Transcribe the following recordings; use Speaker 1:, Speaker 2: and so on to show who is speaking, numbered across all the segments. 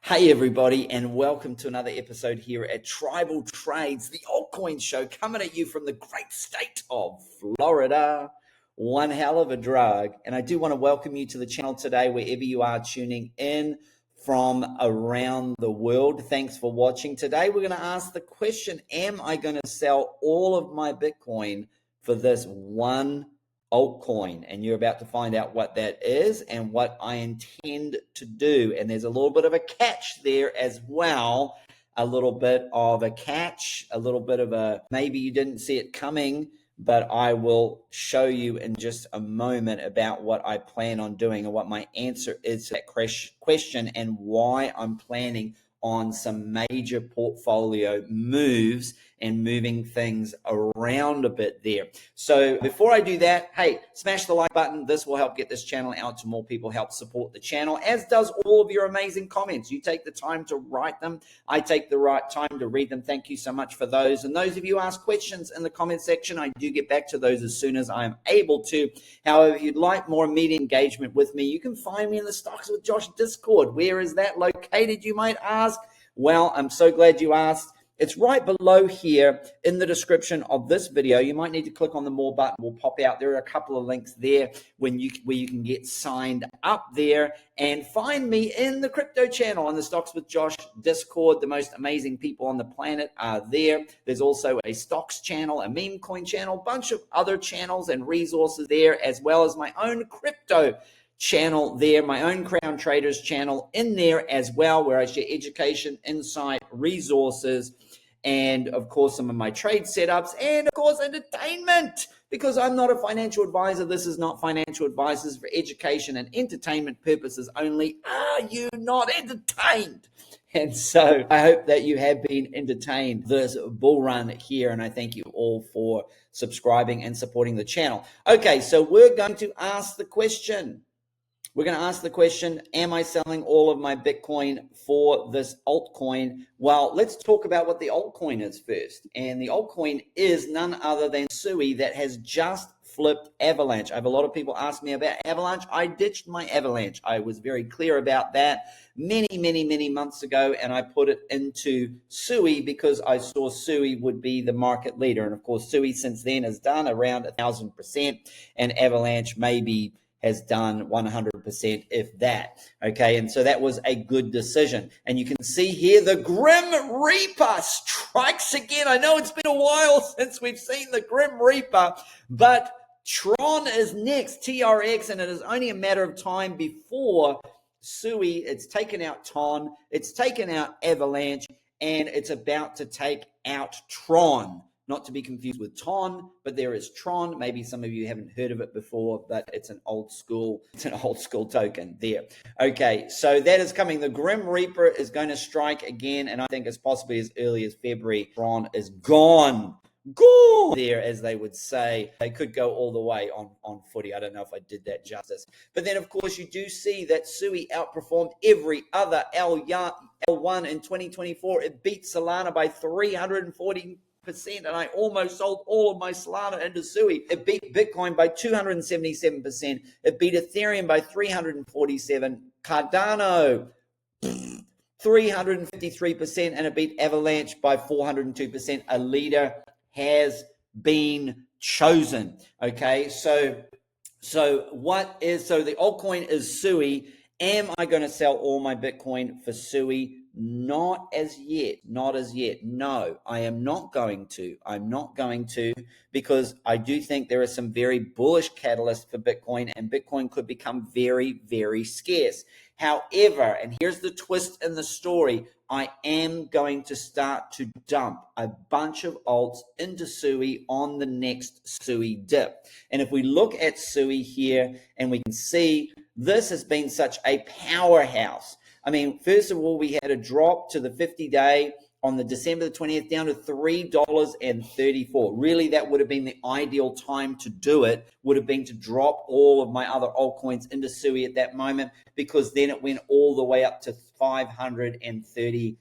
Speaker 1: Hey everybody, and welcome to another episode here at Tribal Trades, the altcoin show, coming at you from the great state of Florida. One hell of a drug. And I do want to welcome you to the channel today, wherever you are tuning in from around the world. Thanks for watching. Today we're going to ask the question, am I going to sell all of my Bitcoin for this one altcoin? And you're about to find out what that is and what I intend to do. And there's a little bit of a catch there as well. A little bit of a catch, a little bit of a maybe you didn't see it coming, but I will show you in just a moment about what I plan on doing and what my answer is to that question and why I'm planning on some major portfolio moves and moving things around a bit there. So before I do that, hey, smash the like button. This will help get this channel out to more people, help support the channel, as does all of your amazing comments. You take the time to write them. I take the right time to read them. Thank you so much for those. And those of you who ask questions in the comment section, I do get back to those as soon as I am able to. However, if you'd like more immediate engagement with me, you can find me in the Stocks with Josh Discord. Where is that located, you might ask? Well, I'm so glad you asked. It's right below here in the description of this video. You might need to click on the more button. Will pop out. There are a couple of links there where you can get signed up there and find me in the crypto channel on the Stocks with Josh Discord. The most amazing people on the planet are there. There's also a stocks channel, a meme coin channel, a bunch of other channels and resources there, as well as my own crypto channel there, my own Crown Traders channel in there as well, where I share education, insight, resources, and of course some of my trade setups, and of course entertainment, because I'm not a financial advisor. This is not financial advice. This is for education and entertainment purposes only. Are you not entertained? And so I hope that you have been entertained this bull run here, and I thank you all for subscribing and supporting the channel. Okay, so we're going to ask the question. We're going to ask the question, am I selling all of my Bitcoin for this altcoin? Well, let's talk about what the altcoin is first. And the altcoin is none other than Sui, that has just flipped Avalanche. I have a lot of people ask me about Avalanche. I ditched my Avalanche. I was very clear about that many months ago, and I put it into Sui because I saw Sui would be the market leader. And of course, Sui since then has done around 1,000%, and Avalanche maybe has done 100%, if that. Okay, and so that was a good decision. And you can see here the Grim Reaper strikes again. I know it's been a while since we've seen the Grim Reaper, but Tron is next, TRX, and it is only a matter of time before Sui, it's taken out Ton, it's taken out Avalanche, and it's about to take out Tron. Not to be confused with Ton, but there is Tron. Maybe some of you haven't heard of it before, but it's an old school token there. Okay, so that is coming. The Grim Reaper is going to strike again, and I think it's possibly as early as February. Tron is gone there, as they would say. They could go all the way on footy. I don't know if I did that justice. But then, of course, you do see that Sui outperformed every other L1 in 2024. It beat Salana by 340%, and I almost sold all of my Salana into Sui. It beat Bitcoin by 277%. It beat Ethereum by 347%. Cardano, 353%, and it beat Avalanche by 402%. A leader has been chosen. Okay, so the altcoin is Sui. Am I going to sell all my Bitcoin for Sui? Not as yet. No, I am not going to. I'm not going to, because I do think there are some very bullish catalysts for Bitcoin, and Bitcoin could become very, very scarce. However, and here's the twist in the story, I am going to start to dump a bunch of alts into Sui on the next Sui dip. And if we look at Sui here, and we can see this has been such a powerhouse. I mean, first of all, we had a drop to the 50-day on the December the 20th down to $3.34. Really, that would have been the ideal time to do it, would have been to drop all of my other altcoins into Sui at that moment, because then it went all the way up to $5.35.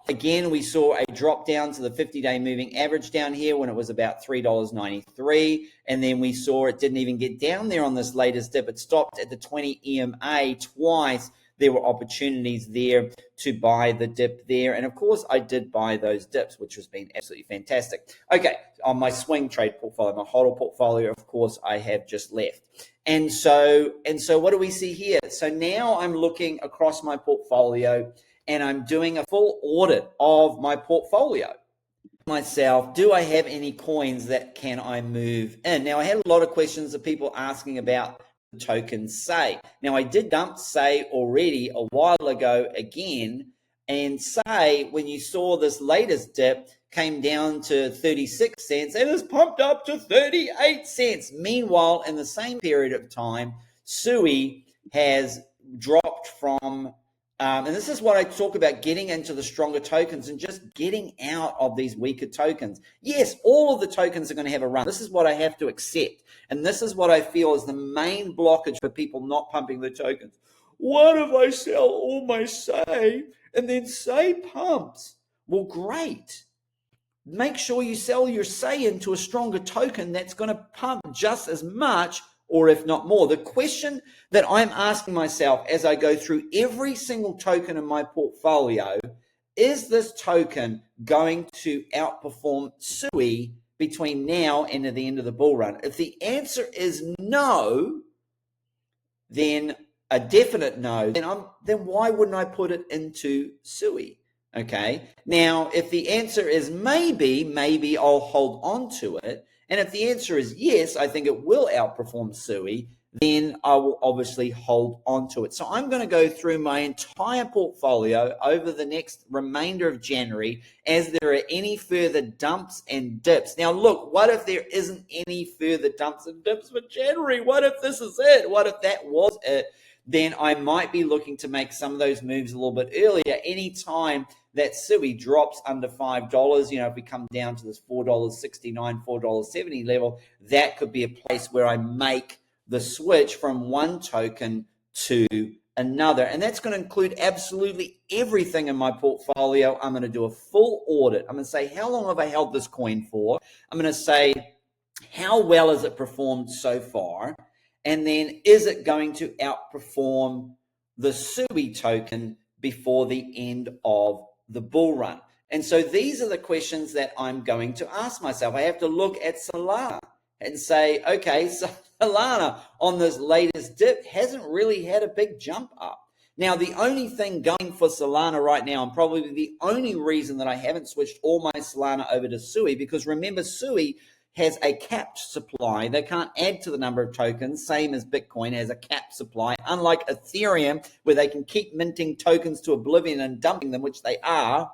Speaker 1: Again, we saw a drop down to the 50-day moving average down here when it was about $3.93, and then we saw it didn't even get down there on this latest dip. It stopped at the 20 EMA twice. there were opportunities there to buy the dip there. And of course, I did buy those dips, which has been absolutely fantastic. Okay, on my swing trade portfolio, my hodl portfolio, of course, I have just left. And so what do we see here? So now I'm looking across my portfolio and I'm doing a full audit of my portfolio. Myself, do I have any coins that can I move in? Now, I had a lot of questions of people asking about the token Say. Now, I did dump Say already a while ago again, and Say, when you saw this latest dip, came down to 36 cents and has pumped up to 38 cents. Meanwhile, in the same period of time, Sui has dropped from and this is what I talk about, getting into the stronger tokens and just getting out of these weaker tokens. Yes, all of the tokens are going to have a run. This is what I have to accept. And this is what I feel is the main blockage for people not pumping the tokens. What if I sell all my Say and then Say pumps? Well, great. Make sure you sell your Say into a stronger token that's going to pump just as much, or if not more. The question that I'm asking myself as I go through every single token in my portfolio, is this token going to outperform Sui between now and at the end of the bull run? If the answer is no, then a definite no, then why wouldn't I put it into Sui? Okay. Now, if the answer is maybe I'll hold on to it. And if the answer is yes, I think it will outperform Sui, then I will obviously hold on to it. So I'm going to go through my entire portfolio over the next remainder of January as there are any further dumps and dips. Now, look, what if there isn't any further dumps and dips for January? What if this is it? What if that was it? Then I might be looking to make some of those moves a little bit earlier. Anytime that Sui drops under $5, if we come down to this $4.69, $4.70 level, that could be a place where I make the switch from one token to another. And that's going to include absolutely everything in my portfolio. I'm going to do a full audit. I'm going to say, how long have I held this coin for? I'm going to say, how well has it performed so far? And then, is it going to outperform the Sui token before the end of the bull run? And so these are the questions that I'm going to ask myself. I have to look at Salana and say, okay, so Salana on this latest dip hasn't really had a big jump up. Now, the only thing going for Salana right now, and probably the only reason that I haven't switched all my Salana over to Sui, because remember, Sui has a capped supply. They can't add to the number of tokens, same as Bitcoin has a capped supply, unlike Ethereum, where they can keep minting tokens to oblivion and dumping them, which they are.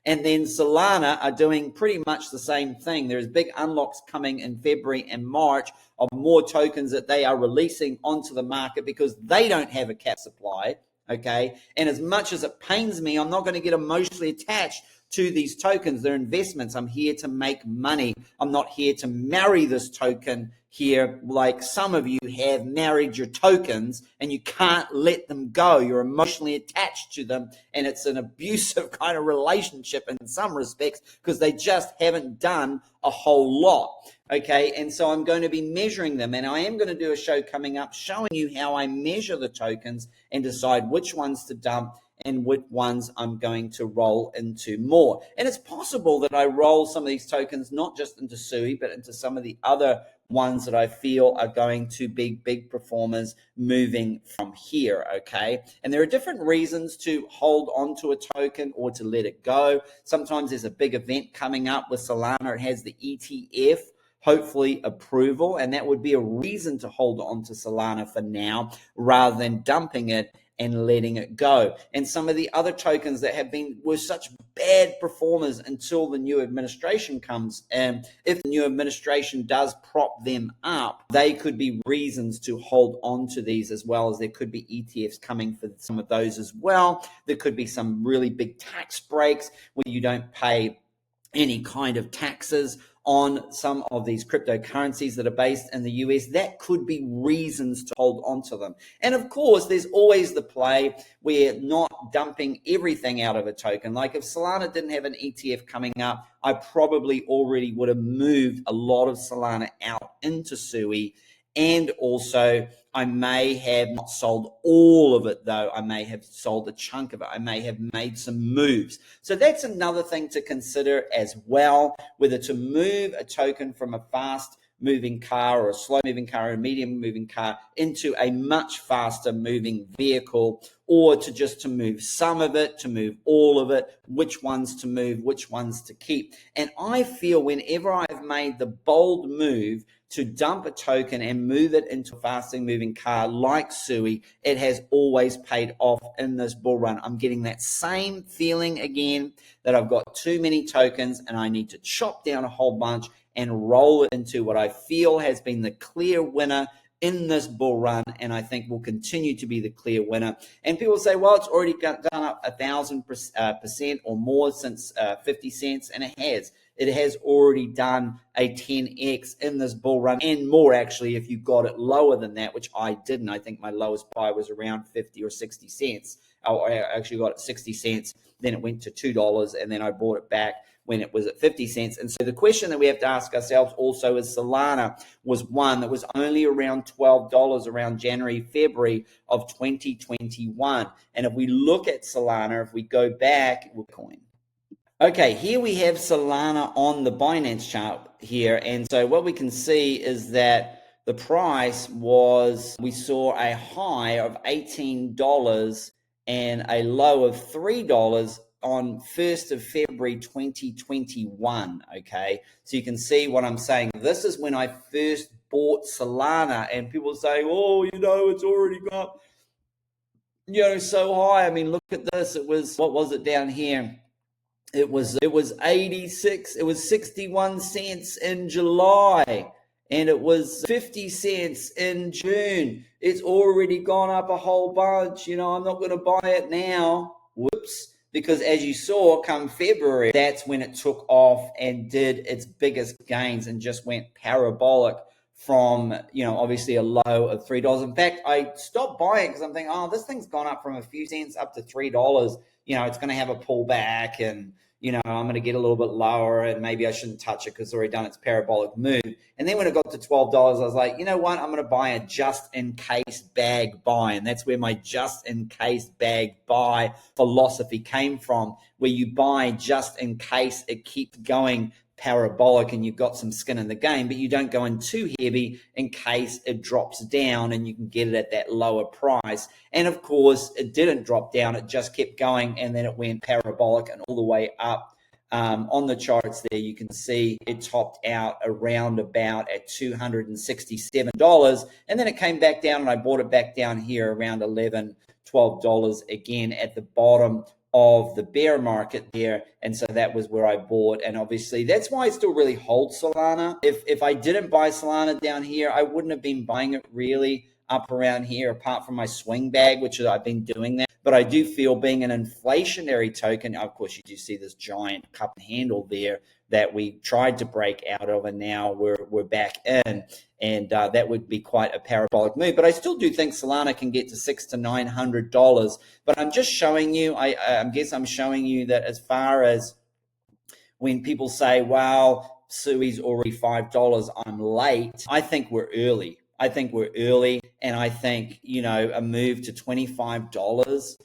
Speaker 1: And then Salana are doing pretty much the same thing. There's big unlocks coming in February and March of more tokens that they are releasing onto the market because they don't have a cap supply, okay? And as much as it pains me, I'm not going to get emotionally attached to these tokens. They're investments. I'm here to make money. I'm not here to marry this token here like some of you have married your tokens and you can't let them go. You're emotionally attached to them, and it's an abusive kind of relationship in some respects because they just haven't done a whole lot. Okay, and so I'm going to be measuring them, and I am going to do a show coming up showing you how I measure the tokens and decide which ones to dump and which ones I'm going to roll into more. And it's possible that I roll some of these tokens not just into Sui, but into some of the other ones that I feel are going to be big performers moving from here, okay? And there are different reasons to hold on to a token or to let it go. Sometimes there's a big event coming up with Salana. It has the ETF, hopefully approval, and that would be a reason to hold on to Salana for now rather than dumping it and letting it go. And some of the other tokens that were such bad performers until the new administration comes, and if the new administration does prop them up, they could be reasons to hold on to these, as well as there could be ETFs coming for some of those as well. There could be some really big tax breaks where you don't pay any kind of taxes on some of these cryptocurrencies that are based in the US. That could be reasons to hold on to them. And of course, there's always the play where not dumping everything out of a token. Like if Salana didn't have an ETF coming up, I probably already would have moved a lot of Salana out into Sui And also, I may have not sold all of it, though. I may have sold a chunk of it. I may have made some moves. So that's another thing to consider as well, whether to move a token from a fast moving car or a slow moving car or a medium moving car into a much faster moving vehicle, or to move some of it, to move all of it, which ones to move, which ones to keep. And I feel whenever I've made the bold move to dump a token and move it into a fast moving car like Sui, it has always paid off in this bull run. I'm getting that same feeling again, that I've got too many tokens and I need to chop down a whole bunch and roll it into what I feel has been the clear winner in this bull run, and I think will continue to be the clear winner. And people say, well, it's already gone up 1,000% or more since 50 cents, and it has. It has already done a 10x in this bull run, and more actually if you got it lower than that, which I didn't. I think my lowest buy was around 50 or 60 cents. I actually got it 60 cents, then it went to $2, and then I bought it back when it was at 50 cents. And so the question that we have to ask ourselves also is, Salana was one that was only around $12 around January, February of 2021. And if we look at Salana, if we go back, Bitcoin. Okay, here we have Salana on the Binance chart here. And so what we can see is that the price was, we saw a high of $18 and a low of $3 on 1st of February 2021. Okay, so you can see what I'm saying. This is when I first bought Salana, and people say, oh, it's already gone up, so high. I mean, look at this. It was, what was it down here? It was 86, it was 61 cents in July, and it was 50 cents in June. It's already gone up a whole bunch. I'm not going to buy it now. Whoops. Because as you saw, come February, that's when it took off and did its biggest gains and just went parabolic from, obviously a low of $3. In fact, I stopped buying because I'm thinking, oh, this thing's gone up from a few cents up to $3. It's going to have a pullback, and I'm going to get a little bit lower, and maybe I shouldn't touch it because it's already done its parabolic move. And then when it got to $12, I was like, you know what? I'm going to buy a just-in-case bag buy. And that's where my just-in-case bag buy philosophy came from, where you buy just in case it keeps going parabolic and you've got some skin in the game, but you don't go in too heavy in case it drops down and you can get it at that lower price. And of course, it didn't drop down. It just kept going, and then it went parabolic and all the way up. On the charts there, you can see it topped out around about at $267. And then it came back down, and I bought it back down here around $11, $12 again at the bottom of the bear market there. And so that was where I bought. And obviously that's why I still really hold Salana. If I didn't buy Salana down here, I wouldn't have been buying it really up around here, apart from my swing bag, which I've been doing that. But I do feel, being an inflationary token, of course, you do see this giant cup and handle there that we tried to break out of, and now we're back in, and that would be quite a parabolic move. But I still do think Salana can get to $600 to $900. But I'm just showing you, I guess I'm showing you that as far as when people say, wow, Sui's already $5, I'm late, I think we're early. And I think, a move to $25,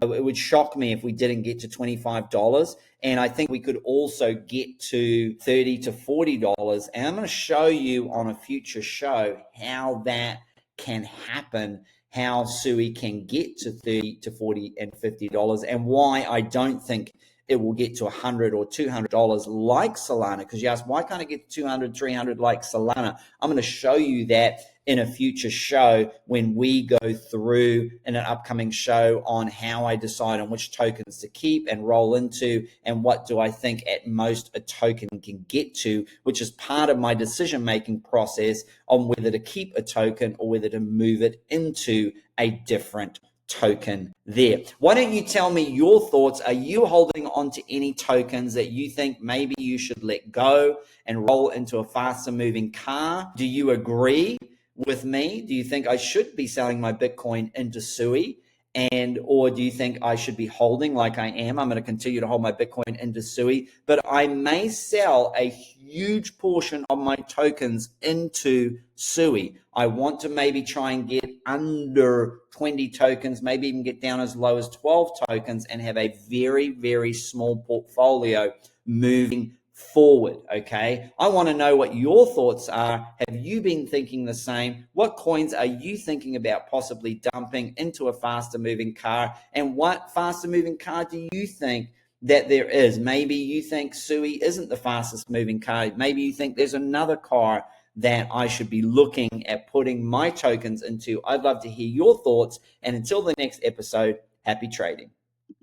Speaker 1: it would shock me if we didn't get to $25. And I think we could also get to $30 to $40. And I'm going to show you on a future show how that can happen, how Sui can get to $30 to $40 and $50, and why I don't think it will get to $100 or $200 like Salana. Because you ask, why can't it get to $200, $300 like Salana? I'm going to show you that in a future show when we go through in an upcoming show on how I decide on which tokens to keep and roll into, and what do I think at most a token can get to, which is part of my decision-making process on whether to keep a token or whether to move it into a different token there. Why don't you tell me your thoughts? Are you holding on to any tokens that you think maybe you should let go and roll into a faster moving car? Do you agree with me? Do you think I should be selling my Bitcoin into Sui And or do you think I should be holding like I am? I'm going to continue to hold my Bitcoin into Sui, but I may sell a huge portion of my tokens into Sui. I want to maybe try and get under 20 tokens, maybe even get down as low as 12 tokens and have a very, very small portfolio moving forward. Okay, I want to know what your thoughts are. Have you been thinking the same? What coins are you thinking about possibly dumping into a faster moving car, and what faster moving car do you think that there is? Maybe you think Sui isn't the fastest moving car. Maybe you think there's another car that I should be looking at putting my tokens into. I'd love to hear your thoughts, and until the next episode, happy trading.